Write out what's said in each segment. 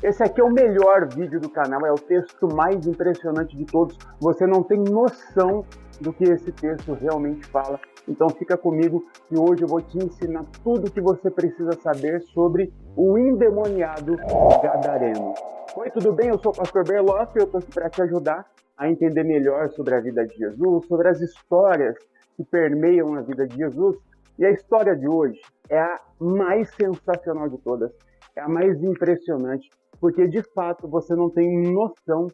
Esse aqui é o melhor vídeo do canal, é o texto mais impressionante de todos. Você não tem noção do que esse texto realmente fala. Então fica comigo que hoje eu vou te ensinar tudo o que você precisa saber sobre o endemoniado gadareno. Oi, tudo bem? Eu sou o pastor Berloff e eu estou aqui para te ajudar a entender melhor sobre a vida de Jesus, sobre as histórias que permeiam a vida de Jesus. E a história de hoje é a mais sensacional de todas, é a mais impressionante, porque de fato você não tem noção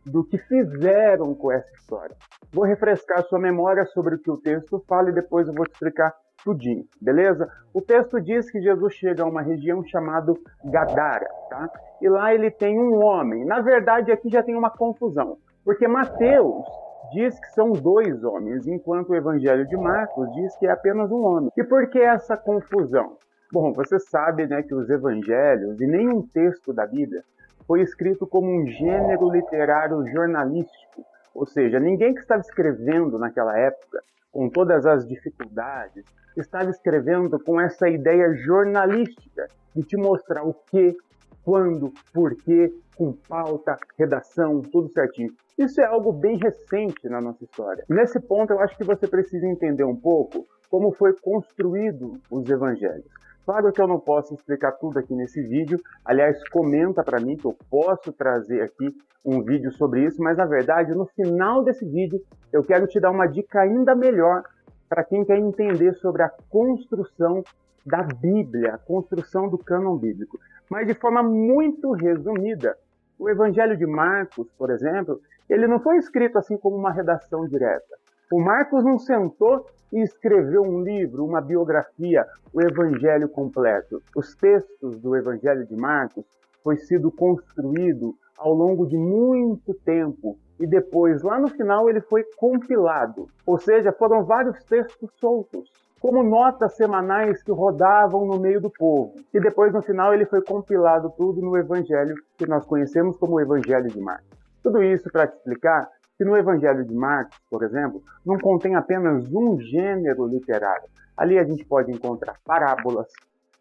do que fizeram com essa história. Vou refrescar sua memória sobre o que o texto fala e depois eu vou te explicar tudinho, beleza? O texto diz que Jesus chega a uma região chamada Gadara, tá? E lá ele tem um homem. Na verdade, aqui já tem uma confusão, porque Mateus diz que são dois homens, enquanto o Evangelho de Marcos diz que é apenas um homem. E por que essa confusão? Bom, você sabe, né, que os evangelhos e nenhum texto da Bíblia foi escrito como um gênero literário jornalístico. Ou seja, ninguém que estava escrevendo naquela época, com todas as dificuldades, estava escrevendo com essa ideia jornalística de te mostrar o que, quando, porquê, com pauta, redação, tudo certinho. Isso é algo bem recente na nossa história. Nesse ponto, eu acho que você precisa entender um pouco como foi construído os evangelhos. Claro que eu não posso explicar tudo aqui nesse vídeo, aliás, comenta para mim que eu posso trazer aqui um vídeo sobre isso, mas na verdade, no final desse vídeo, eu quero te dar uma dica ainda melhor para quem quer entender sobre a construção da Bíblia, a construção do cânon bíblico. Mas de forma muito resumida, o Evangelho de Marcos, por exemplo, ele não foi escrito assim como uma redação direta. O Marcos não sentou e escreveu um livro, uma biografia, o Evangelho completo. Os textos do Evangelho de Marcos foi sido construído ao longo de muito tempo e depois, lá no final, ele foi compilado. Ou seja, foram vários textos soltos, como notas semanais que rodavam no meio do povo. E depois, no final, ele foi compilado tudo no Evangelho que nós conhecemos como o Evangelho de Marcos. Tudo isso para te explicar que no Evangelho de Marcos, por exemplo, não contém apenas um gênero literário. Ali a gente pode encontrar parábolas,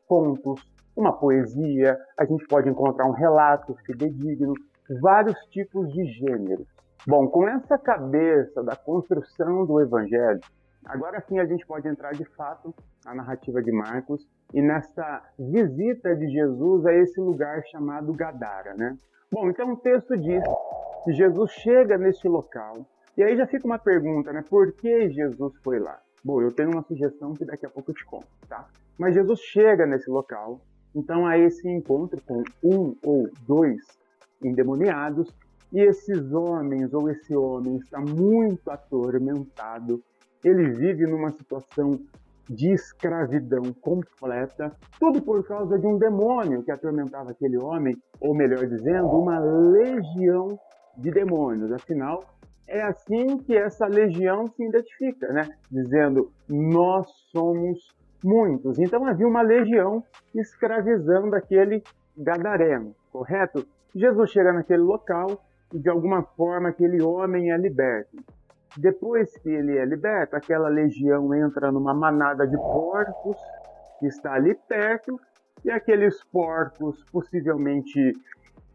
contos, uma poesia, a gente pode encontrar um relato fidedigno, vários tipos de gêneros. Bom, com essa cabeça da construção do Evangelho, agora sim a gente pode entrar de fato na narrativa de Marcos e nessa visita de Jesus a esse lugar chamado Gadara, né? Bom, então o texto diz que Jesus chega neste local, e aí já fica uma pergunta, né? Por que Jesus foi lá? Bom, eu tenho uma sugestão que daqui a pouco eu te conto, tá? Mas Jesus chega nesse local, então há esse encontro com um ou dois endemoniados, e esses homens, ou esse homem, está muito atormentado, ele vive numa situação de escravidão completa, tudo por causa de um demônio que atormentava aquele homem, ou melhor dizendo, uma legião de demônios. Afinal, é assim que essa legião se identifica, né? Dizendo, nós somos muitos. Então havia uma legião escravizando aquele gadareno, correto? Jesus chega naquele local e de alguma forma aquele homem é liberto. Depois que ele é liberto, aquela legião entra numa manada de porcos que está ali perto, e aqueles porcos, possivelmente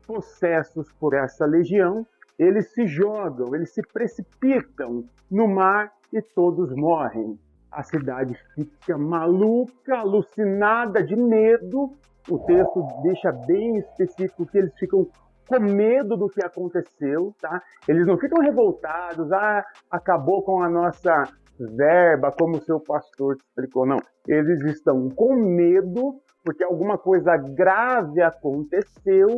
possessos por essa legião, eles se jogam, eles se precipitam no mar e todos morrem. A cidade fica maluca, alucinada de medo. O texto deixa bem específico que eles ficam com medo do que aconteceu, tá? Eles não ficam revoltados, acabou com a nossa verba, como o seu pastor te explicou, não. Eles estão com medo, porque alguma coisa grave aconteceu,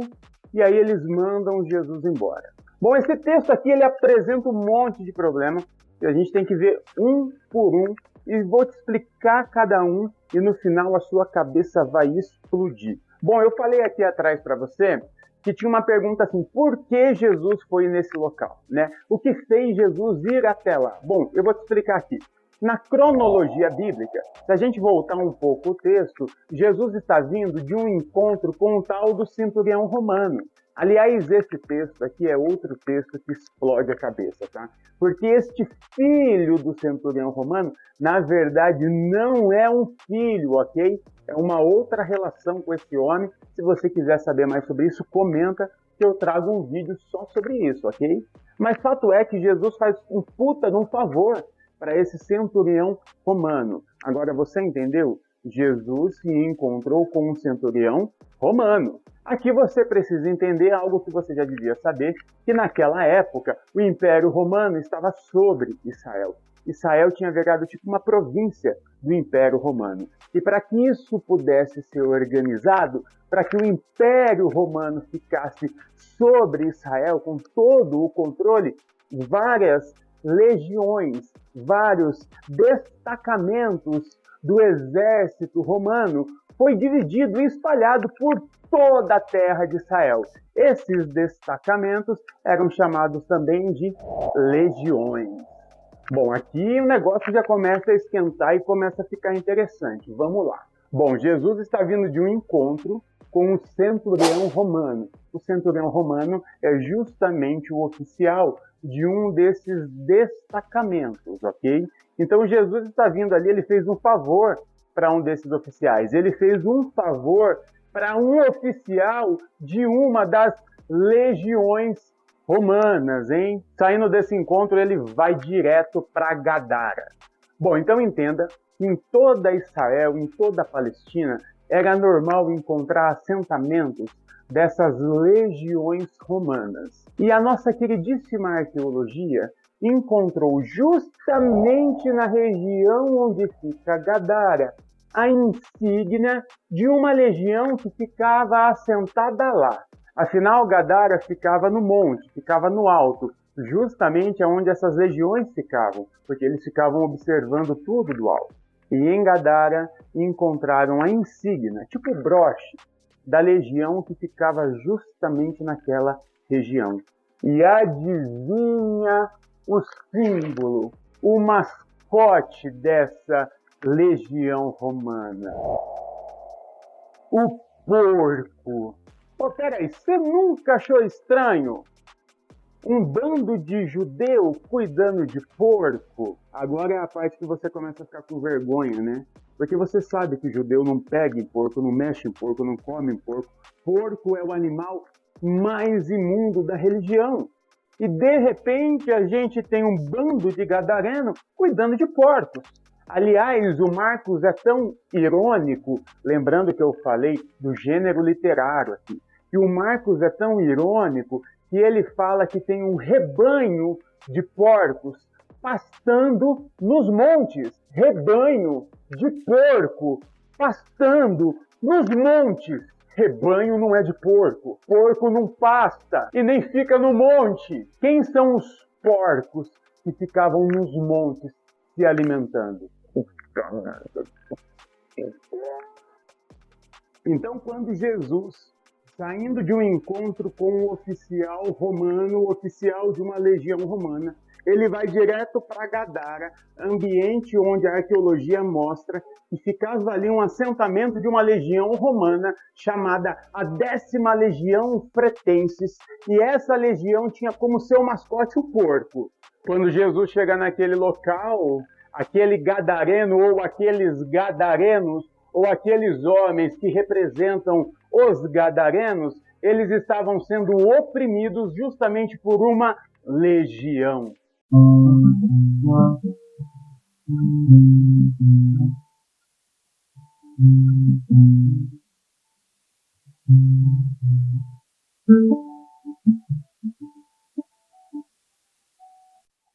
e aí eles mandam Jesus embora. Bom, esse texto aqui, ele apresenta um monte de problemas, que a gente tem que ver um por um, e vou te explicar cada um, e no final a sua cabeça vai explodir. Bom, eu falei aqui atrás para você que tinha uma pergunta assim, por que Jesus foi nesse local, né? O que fez Jesus ir até lá? Bom, eu vou te explicar aqui. Na cronologia bíblica, se a gente voltar um pouco o texto, Jesus está vindo de um encontro com o tal do centurião romano. Aliás, esse texto aqui é outro texto que explode a cabeça, tá? Porque este filho do centurião romano, na verdade, não é um filho, ok? É uma outra relação com esse homem. Se você quiser saber mais sobre isso, comenta que eu trago um vídeo só sobre isso, ok? Mas fato é que Jesus faz um puta de um favor para esse centurião romano. Agora, você entendeu? Jesus se encontrou com um centurião romano. Aqui você precisa entender algo que você já devia saber, que naquela época o Império Romano estava sobre Israel. Israel tinha virado tipo uma província do Império Romano. E para que isso pudesse ser organizado, para que o Império Romano ficasse sobre Israel, com todo o controle, várias legiões, vários destacamentos do exército romano foi dividido e espalhado por toda a terra de Israel. Esses destacamentos eram chamados também de legiões. Bom, aqui o negócio já começa a esquentar e começa a ficar interessante. Vamos lá. Bom, Jesus está vindo de um encontro com um centurião romano. O centurião romano é justamente o oficial de um desses destacamentos, ok? Então Jesus está vindo ali, ele fez um favor para um desses oficiais. Ele fez um favor para um oficial de uma das legiões romanas, hein? Saindo desse encontro, ele vai direto para Gadara. Bom, então entenda que em toda Israel, em toda a Palestina, era normal encontrar assentamentos dessas legiões romanas. E a nossa queridíssima arqueologia encontrou justamente na região onde fica Gadara a insígnia de uma legião que ficava assentada lá. Afinal, Gadara ficava no monte, ficava no alto, justamente onde essas legiões ficavam, porque eles ficavam observando tudo do alto. E em Gadara encontraram a insígnia, tipo o broche, da legião que ficava justamente naquela região. E adivinha o símbolo, o mascote dessa legião romana? O porco. Oh, peraí, você nunca achou estranho um bando de judeu cuidando de porco? Agora é a parte que você começa a ficar com vergonha, né? Porque você sabe que o judeu não pega em porco, não mexe em porco, não come em porco. Porco é o animal mais imundo da religião. E de repente a gente tem um bando de gadareno cuidando de porcos. Aliás, o Marcos é tão irônico, lembrando que eu falei do gênero literário aqui, que o Marcos é tão irônico que ele fala que tem um rebanho de porcos pastando nos montes. Rebanho de porco pastando nos montes. Rebanho não é de porco. Porco não pasta e nem fica no monte. Quem são os porcos que ficavam nos montes se alimentando? Então, quando Jesus, saindo de um encontro com um oficial romano, oficial de uma legião romana, ele vai direto para Gadara, ambiente onde a arqueologia mostra que ficava ali um assentamento de uma legião romana chamada a 10ª Legião Fretensis, e essa legião tinha como seu mascote o porco. Quando Jesus chega naquele local, aquele gadareno ou aqueles gadarenos ou aqueles homens que representam os gadarenos, eles estavam sendo oprimidos justamente por uma legião.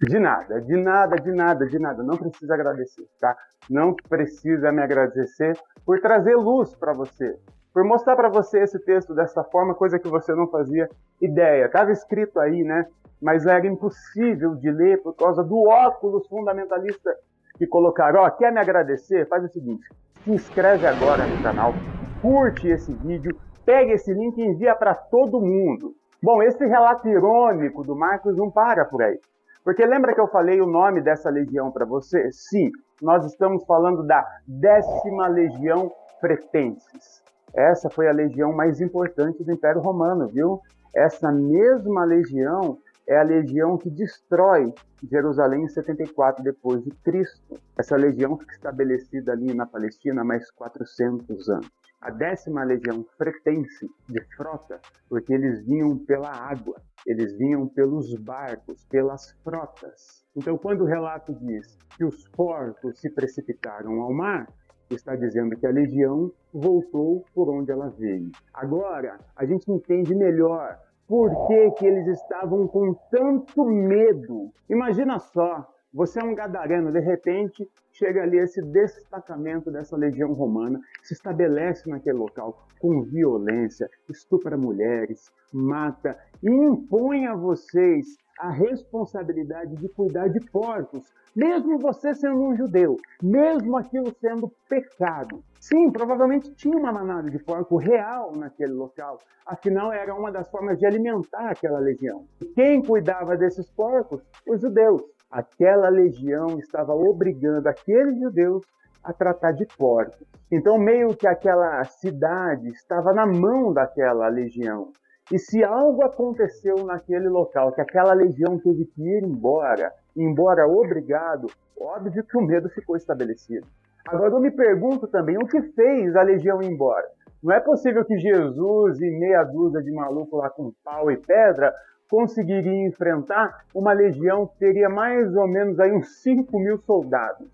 De nada, de nada, de nada, de nada. Não precisa agradecer, tá? Não precisa me agradecer por trazer luz para você, por mostrar para você esse texto dessa forma, coisa que você não fazia ideia. Estava escrito aí, né? Mas era impossível de ler por causa do óculos fundamentalista que colocaram. Ó, quer me agradecer? Faz o seguinte, se inscreve agora no canal, curte esse vídeo, pega esse link e envia para todo mundo. Bom, esse relato irônico do Marcos não para por aí. Porque lembra que eu falei o nome dessa legião para você? Sim, nós estamos falando da 10ª Legião Fretensis. Essa foi a legião mais importante do Império Romano, viu? Essa mesma legião é a legião que destrói Jerusalém em 74 depois de Cristo. Essa legião fica estabelecida ali na Palestina há mais 400 anos. A 10ª legião fretense, de frota, porque eles vinham pela água, eles vinham pelos barcos, pelas frotas. Então, quando o relato diz que os porcos se precipitaram ao mar, está dizendo que a legião voltou por onde ela veio. Agora, a gente entende melhor por que eles estavam com tanto medo. Imagina só, você é um gadareno, de repente chega ali esse destacamento dessa legião romana, se estabelece naquele local com violência, estupra mulheres, mata e impõe a vocês a responsabilidade de cuidar de porcos, mesmo você sendo um judeu, mesmo aquilo sendo pecado. Sim, provavelmente tinha uma manada de porco real naquele local, afinal era uma das formas de alimentar aquela legião. Quem cuidava desses porcos? Os judeus. Aquela legião estava obrigando aqueles judeus a tratar de porcos. Então, meio que aquela cidade estava na mão daquela legião. E se algo aconteceu naquele local, que aquela legião teve que ir embora obrigado, óbvio que o medo ficou estabelecido. Agora eu me pergunto também, o que fez a legião ir embora? Não é possível que Jesus e meia dúzia de maluco lá com pau e pedra conseguiriam enfrentar uma legião que teria mais ou menos aí uns 5.000 soldados.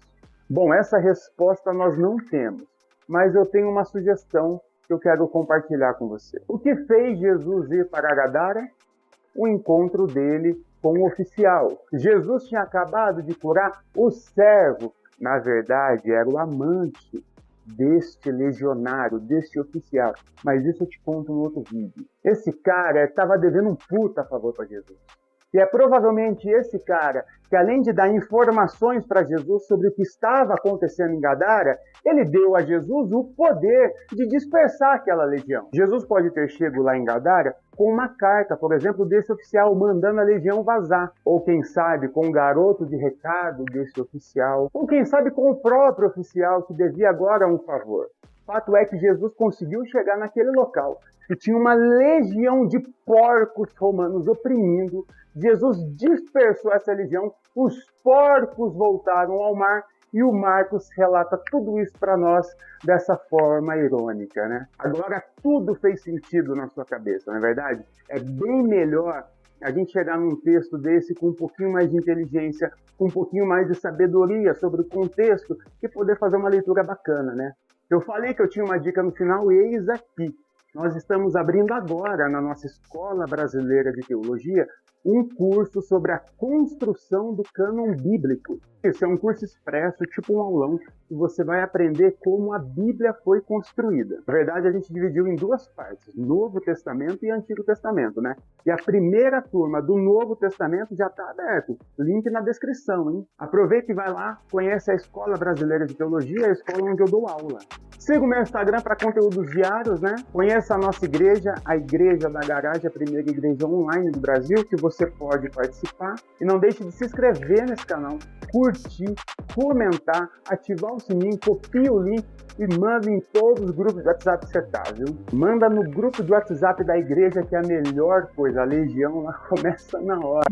Bom, essa resposta nós não temos, mas eu tenho uma sugestão que eu quero compartilhar com você. O que fez Jesus ir para Gadara? O encontro dele com o oficial. Jesus tinha acabado de curar o servo. Na verdade, era o amante deste legionário, deste oficial. Mas isso eu te conto no outro vídeo. Esse cara estava devendo um puta favor para Jesus. E é provavelmente esse cara que, além de dar informações para Jesus sobre o que estava acontecendo em Gadara, ele deu a Jesus o poder de dispersar aquela legião. Jesus pode ter chegado lá em Gadara com uma carta, por exemplo, desse oficial mandando a legião vazar. Ou quem sabe com um garoto de recado desse oficial. Ou quem sabe com o próprio oficial que devia agora um favor. O fato é que Jesus conseguiu chegar naquele local e tinha uma legião de porcos romanos oprimindo. Jesus dispersou essa legião, os porcos voltaram ao mar e o Marcos relata tudo isso para nós dessa forma irônica, né? Agora tudo fez sentido na sua cabeça, não é verdade? É bem melhor a gente chegar num texto desse com um pouquinho mais de inteligência, com um pouquinho mais de sabedoria sobre o contexto e poder fazer uma leitura bacana, né? Eu falei que eu tinha uma dica no final e eis aqui. Nós estamos abrindo agora, na nossa Escola Brasileira de Teologia, um curso sobre a construção do cânon bíblico. Esse é um curso expresso, tipo um aulão, que você vai aprender como a Bíblia foi construída. Na verdade, a gente dividiu em duas partes, Novo Testamento e Antigo Testamento, né? E a primeira turma do Novo Testamento já está aberto. Link na descrição, hein? Aproveita e vai lá, conhece a Escola Brasileira de Teologia, a escola onde eu dou aula. Siga o meu Instagram para conteúdos diários, né? Conheça a nossa igreja, a Igreja da Garagem, a primeira igreja online do Brasil, que você pode participar. E não deixe de se inscrever nesse canal, curtir, comentar, ativar o sininho, copie o link e manda em todos os grupos de WhatsApp que você tá, viu? Manda no grupo do WhatsApp da igreja, que é a melhor coisa. A legião lá começa na hora.